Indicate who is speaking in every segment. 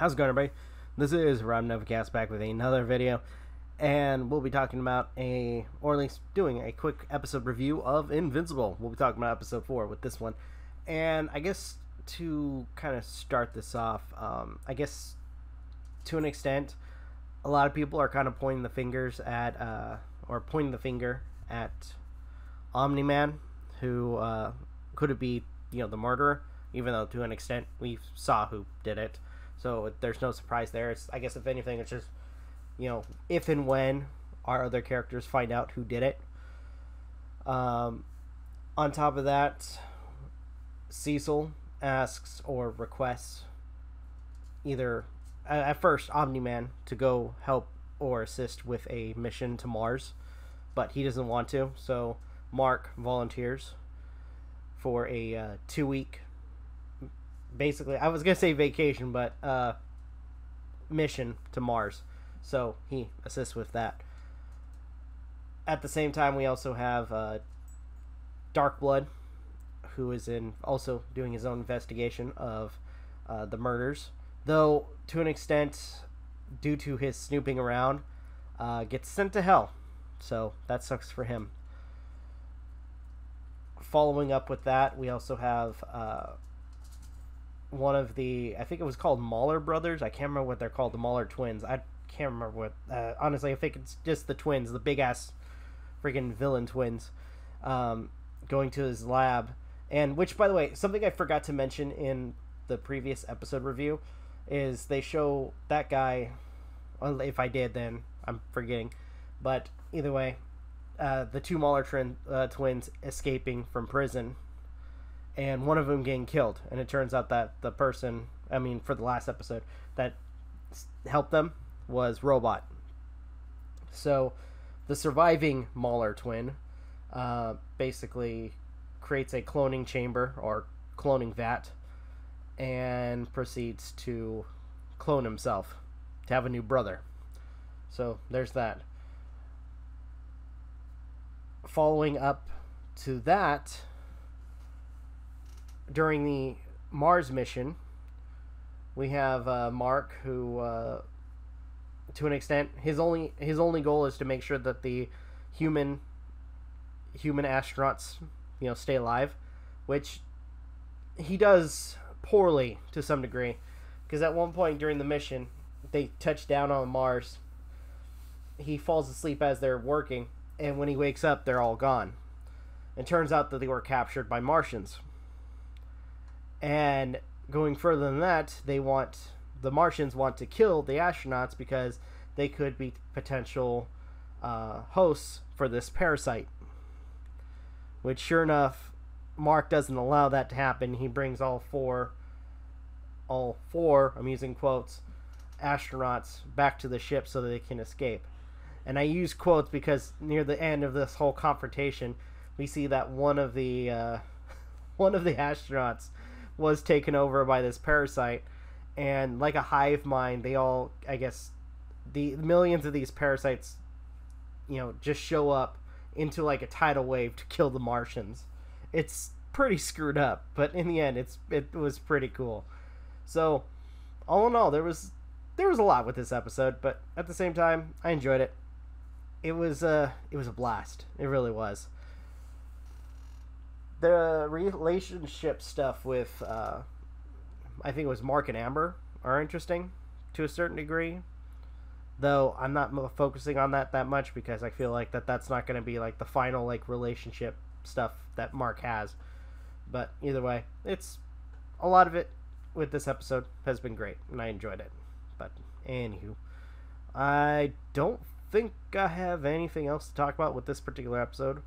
Speaker 1: How's it going, everybody? This is Novakast back with another video, and we'll be talking about or at least doing a quick episode review of Invincible. We'll be talking about episode 4 with this one, and I guess to kind of start this off, I guess to an extent, a lot of people are kind of pointing the fingers at, pointing the finger at Omni-Man, who could it be, the murderer, even though to an extent we saw who did it. So there's no surprise there. It's, I guess, if anything, it's just, if and when our other characters find out who did it. On top of that, Cecil asks or requests either, at first, Omni-Man to go help or assist with a mission to Mars, but he doesn't want to. So Mark volunteers for a 2-week, basically, I was going to say vacation, but mission to Mars. So he assists with that. At the same time, we also have Darkblood, who is also doing his own investigation of the murders. Though, to an extent, due to his snooping around, gets sent to hell. So that sucks for him. Following up with that, we also have one of the, I think it was called Mauler brothers. I can't remember what they're called, the Mauler twins. I can't remember what, honestly, I think it's just the twins, the big-ass freaking villain twins, going to his lab. And, which, by the way, something I forgot to mention in the previous episode review is they show that guy, well, if I did, then I'm forgetting. But, either way, the two Mauler twins escaping from prison, and one of them getting killed. And it turns out that the person, for the last episode, that helped them was Robot. So the surviving Mauler twin basically creates a cloning chamber or cloning vat and proceeds to clone himself to have a new brother. So there's that. Following up to that, during the Mars mission, we have Mark, who, to an extent, his only goal is to make sure that the human astronauts, stay alive, which he does poorly to some degree, because at one point during the mission, they touch down on Mars. He falls asleep as they're working, and when he wakes up, they're all gone. It turns out that they were captured by Martians. And going further than that, the Martians want to kill the astronauts because they could be potential hosts for this parasite. Which, sure enough, Mark doesn't allow that to happen. He brings all four, I'm using quotes, astronauts back to the ship so that they can escape. And I use quotes because near the end of this whole confrontation, we see that one of the astronauts was taken over by this parasite, and like a hive mind, they all, I guess, the millions of these parasites, just show up into like a tidal wave to kill the Martians. It's pretty screwed up, but in the end, it was pretty cool. So, all in all, there was a lot with this episode, but at the same time, I enjoyed it. It was a blast. It really was. The relationship stuff with, I think it was Mark and Amber, are interesting to a certain degree. Though I'm not focusing on that much because I feel like that's not going to be like the final relationship stuff that Mark has. But either way, it's a lot of it with this episode has been great and I enjoyed it. But anywho, I don't think I have anything else to talk about with this particular episode.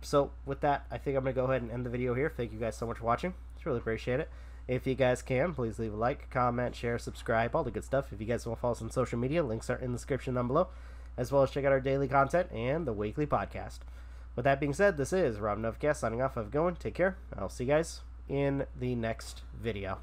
Speaker 1: So with that, I think I'm going to go ahead and end the video here. Thank you guys so much for watching. Just really appreciate it. If you guys can, please leave a like, comment, share, subscribe, all the good stuff. If you guys want to follow us on social media, links are in the description down below, as well as check out our daily content and the weekly podcast. With that being said, this is Novakast signing off. Have a good one. Take care. I'll see you guys in the next video.